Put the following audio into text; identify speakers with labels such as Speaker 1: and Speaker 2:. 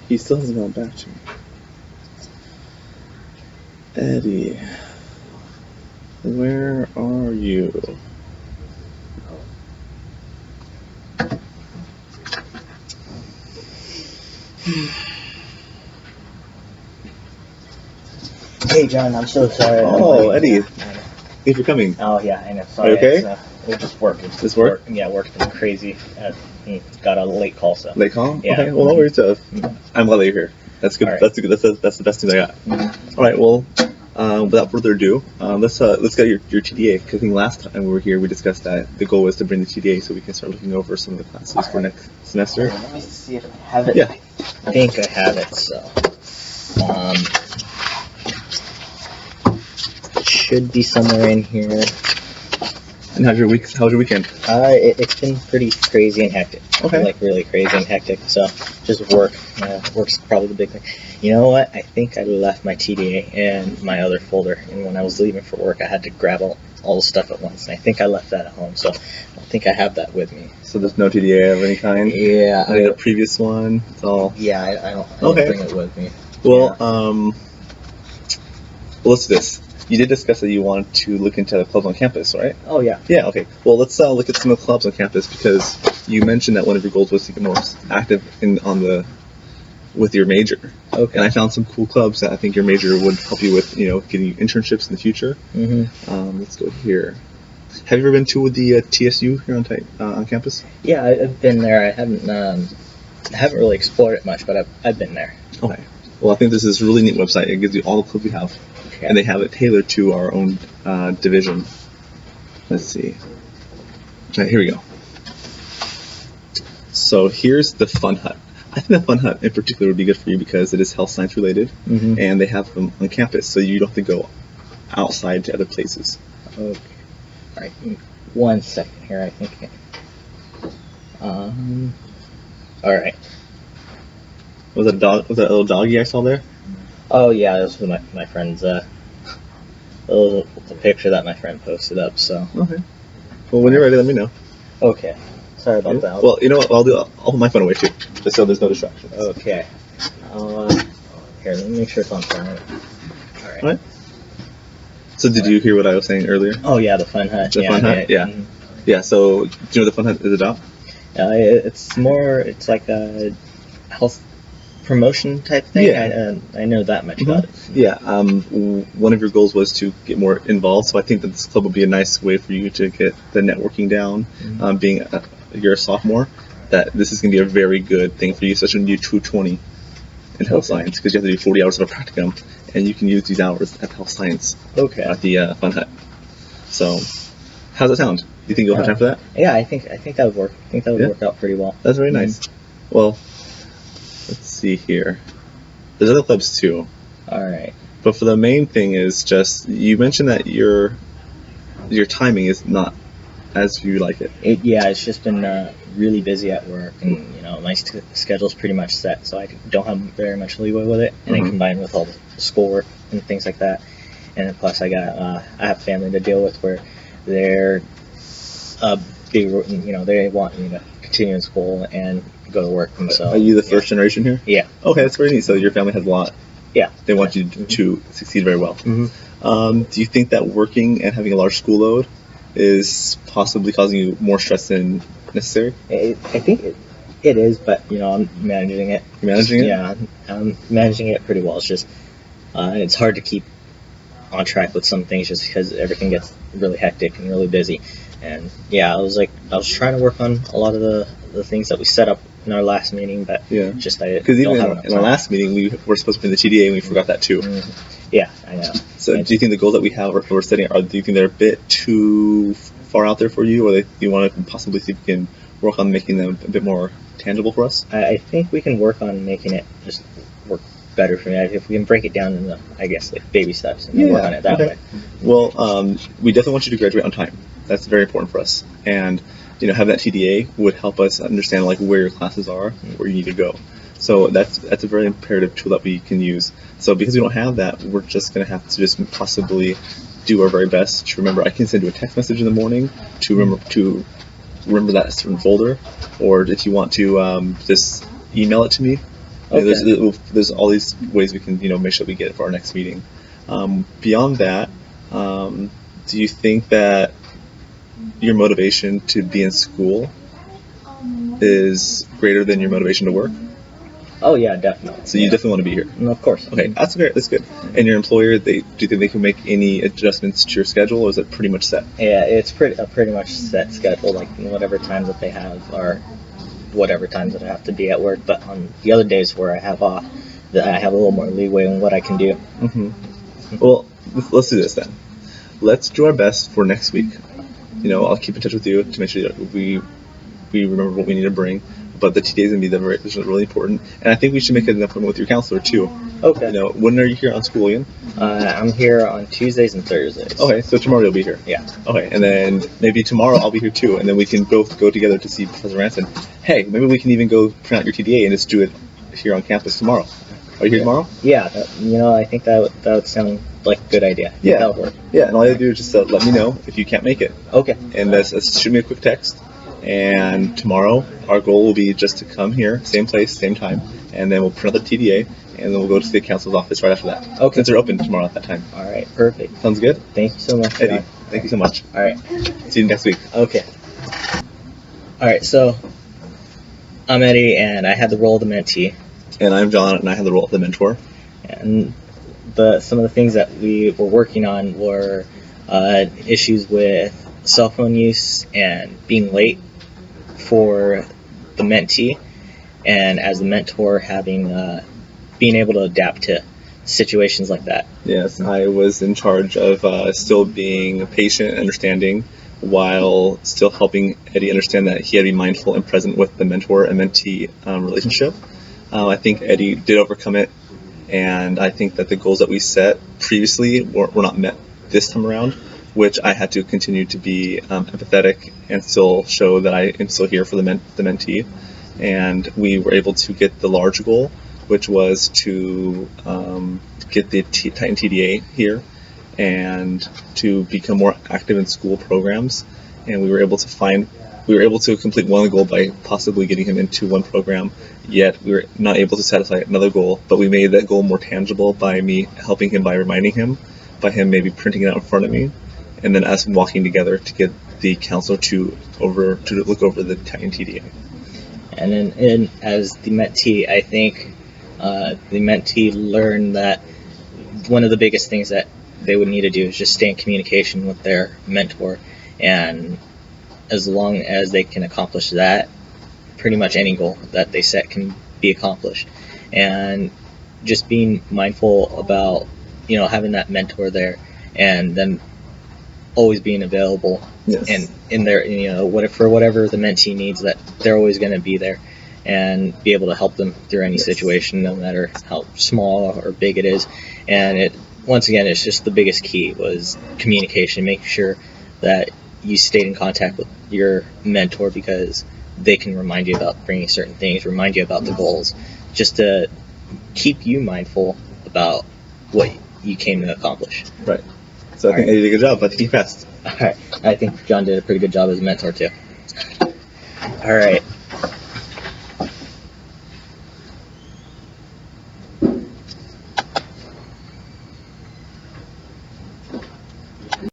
Speaker 1: He still hasn't gone back to me. Eddie, where are you?
Speaker 2: Hey John, I'm so sorry.
Speaker 1: Oh, Eddie. Thanks for coming.
Speaker 2: Oh yeah, I know. Sorry.
Speaker 1: Are you okay?
Speaker 2: It just worked.
Speaker 1: This work?
Speaker 2: Yeah, work's been crazy. Got a late call, so.
Speaker 1: Late call?
Speaker 2: Yeah.
Speaker 1: Okay, well, no worries. I'm glad that you're here. That's good.
Speaker 2: Right.
Speaker 1: That's good. That's the best news I got. All right. Well, without further ado, let's get your TDA. Because I think last time we were here, we discussed that the goal was to bring the TDA so we can start looking over some of the classes for next semester.
Speaker 2: Let me see if I have it.
Speaker 1: Yeah.
Speaker 2: I think I have it. So, it should be somewhere in here.
Speaker 1: And how's your week? How's your weekend?
Speaker 2: It's been pretty crazy and hectic.
Speaker 1: Okay.
Speaker 2: Like really crazy and hectic. So just work. Work's probably the big thing. You know what? I think I left my TDA in my other folder, and when I was leaving for work, I had to grab all the stuff at once. And I think I left that at home, so I don't think I have that with me.
Speaker 1: So there's no TDA of any kind?
Speaker 2: Yeah.
Speaker 1: I think the previous one. It's all.
Speaker 2: Yeah, I don't
Speaker 1: Okay.
Speaker 2: bring it with me.
Speaker 1: Well, well, let's do this. You did discuss that you wanted to look into the clubs on campus, right?
Speaker 2: Oh yeah.
Speaker 1: Yeah, okay. Well, let's look at some of the clubs on campus because you mentioned that one of your goals was to get more active with your major.
Speaker 2: Okay.
Speaker 1: And I found some cool clubs that I think your major would help you with, getting you internships in the future.
Speaker 2: Mm-hmm.
Speaker 1: Let's go here. Have you ever been to the TSU here on campus?
Speaker 2: Yeah, I've been there. I haven't really explored it much, but I've been there.
Speaker 1: Okay. Well, I think this is a really neat website. It gives you all the clubs we have.
Speaker 2: Okay.
Speaker 1: And they have it tailored to our own division. Let's see. All right, here we go. So here's the Fun Hut. I think the Fun Hut in particular would be good for you because it is health science related, and they have them on campus, so you don't have to go outside to other places.
Speaker 2: Okay. All right. 1 second here. I think. All right.
Speaker 1: Was that a dog? Was that a little doggy I saw there?
Speaker 2: Oh yeah, this was my friend's. It was a picture that my friend posted up. So.
Speaker 1: Okay. Well, when you're ready, let me know.
Speaker 2: Okay. Sorry about that.
Speaker 1: Well, you know what? I'll put my phone away too, just so there's no distractions.
Speaker 2: Okay. Here, let me make sure it's on silent. All right.
Speaker 1: All right. So did you hear what I was saying earlier?
Speaker 2: Oh yeah, the Fun Hut.
Speaker 1: The Fun Hut. Yeah.
Speaker 2: Mm-hmm.
Speaker 1: Yeah. So do you know what the Fun Hut is about?
Speaker 2: It's like a health promotion type thing.
Speaker 1: Yeah.
Speaker 2: I know that much about it.
Speaker 1: Yeah. One of your goals was to get more involved, so I think that this club would be a nice way for you to get the networking down. Being you're a sophomore, that this is going to be a very good thing for you, especially when you do 220 in health science, because you have to do 40 hours of a practicum, and you can use these hours at health science.
Speaker 2: Okay.
Speaker 1: At the Fun Hut. So, how's that sound? Do you think you'll have time for that?
Speaker 2: Yeah, I think that would work. I think that would work out pretty well.
Speaker 1: That's very nice. Well, let's see here. There's other clubs too.
Speaker 2: All right.
Speaker 1: But for the main thing is just, you mentioned that your timing is not as you like it.
Speaker 2: It's just been really busy at work, and my schedule's pretty much set, so I don't have very much leeway with it. And then combined with all the schoolwork and things like that, and then plus I have family to deal with where they want me to continue in school and go to work. And so.
Speaker 1: Are you the first generation here?
Speaker 2: Yeah.
Speaker 1: Okay, that's very neat. So your family has a lot.
Speaker 2: Yeah.
Speaker 1: They want you to succeed very well. Do you think that working and having a large school load is possibly causing you more stress than necessary?
Speaker 2: I think it is, but I'm managing it.
Speaker 1: You're managing it?
Speaker 2: Yeah, I'm managing it pretty well. It's just it's hard to keep on track with some things just because everything gets really hectic and really busy. And I was trying to work on a lot of the things that we set up in our last meeting, but just I
Speaker 1: because even
Speaker 2: don't have
Speaker 1: in our last meeting we were supposed to bring the TDA and we forgot that too.
Speaker 2: Yeah, I know.
Speaker 1: So do you think the goals that we have or we're setting do you think they're a bit too far out there for you, or do you want to possibly see if we can work on making them a bit more tangible for us?
Speaker 2: I think we can work on making it just work better for me. If we can break it down into, baby steps and then work on it that way.
Speaker 1: Well, we definitely want you to graduate on time. That's very important for us. And, having that TDA would help us understand, where your classes are, where you need to go. So that's a very imperative tool that we can use. So because we don't have that, we're just going to have to just possibly do our very best to remember. I can send you a text message in the morning to remember to remember that certain folder, or if you want to just email it to me.
Speaker 2: Okay.
Speaker 1: There's all these ways we can make sure we get it for our next meeting. Beyond that, do you think that your motivation to be in school is greater than your motivation to work?
Speaker 2: Oh yeah, definitely.
Speaker 1: So you definitely want to be here.
Speaker 2: Of course.
Speaker 1: Okay, that's good. And your employer, do you think they can make any adjustments to your schedule, or is it pretty much set?
Speaker 2: Yeah, it's pretty much set schedule. Like whatever times that they have, or whatever times that I have to be at work. But on the other days where I have off, I have a little more leeway in what I can do.
Speaker 1: Well, let's do this then. Let's do our best for next week. I'll keep in touch with you to make sure that we remember what we need to bring. But the TDA is going to be really important. And I think we should make an appointment with your counselor too.
Speaker 2: Okay.
Speaker 1: When are you here on school again?
Speaker 2: I'm here on Tuesdays and Thursdays.
Speaker 1: Okay, so tomorrow you'll be here.
Speaker 2: Yeah.
Speaker 1: Okay, and then maybe tomorrow I'll be here too, and then we can both go together to see Professor Ranson. Hey, maybe we can even go print out your TDA and just do it here on campus tomorrow. Are you here tomorrow?
Speaker 2: Yeah. I think that would sound like a good idea.
Speaker 1: Yeah.
Speaker 2: That would work.
Speaker 1: Yeah, and all you have to do is just let me know if you can't make it.
Speaker 2: Okay.
Speaker 1: And shoot me a quick text. And tomorrow, our goal will be just to come here, same place, same time, and then we'll print out the TDA, and then we'll go to the council's office right after that.
Speaker 2: Okay.
Speaker 1: Since they're open tomorrow at that time.
Speaker 2: All right. Perfect.
Speaker 1: Sounds good?
Speaker 2: Thank you so much,
Speaker 1: Eddie,
Speaker 2: John.
Speaker 1: thank you so much.
Speaker 2: All right.
Speaker 1: See you next week.
Speaker 2: Okay. All right. So I'm Eddie, and I had the role of the mentee.
Speaker 1: And I'm John, and I have the role of the mentor.
Speaker 2: And some of the things that we were working on were issues with cell phone use and being late for the mentee, and as the mentor being able to adapt to situations like that.
Speaker 1: Yes, I was in charge of still being patient and understanding while still helping Eddie understand that he had to be mindful and present with the mentor and mentee relationship. I think Eddie did overcome it, and I think that the goals that we set previously were not met this time around, which I had to continue to be empathetic and still show that I am still here for the mentee. And we were able to get the large goal, which was to get the Titan TDA here and to become more active in school programs. And we were able to complete one goal by possibly getting him into one program, yet we were not able to satisfy another goal, but we made that goal more tangible by me helping him, by reminding him, by him maybe printing it out in front of me, and then us walking together to get the counselor to look over the Titan TDA.
Speaker 2: And then as the mentee, I think the mentee learned that one of the biggest things that they would need to do is just stay in communication with their mentor, and as long as they can accomplish that, pretty much any goal that they set can be accomplished. And just being mindful about having that mentor there, and then always being available.
Speaker 1: Yes.
Speaker 2: And in there, for whatever the mentee needs, that they're always going to be there and be able to help them through any situation, no matter how small or big it is. And once again, it's just the biggest key was communication, making sure that you stayed in contact with your mentor, because they can remind you about bringing certain things, remind you about the goals, just to keep you mindful about what you came to accomplish.
Speaker 1: Right. So I think Eddie did a good job. I think he passed.
Speaker 2: All right. I think John did a pretty good job as a mentor too. All right.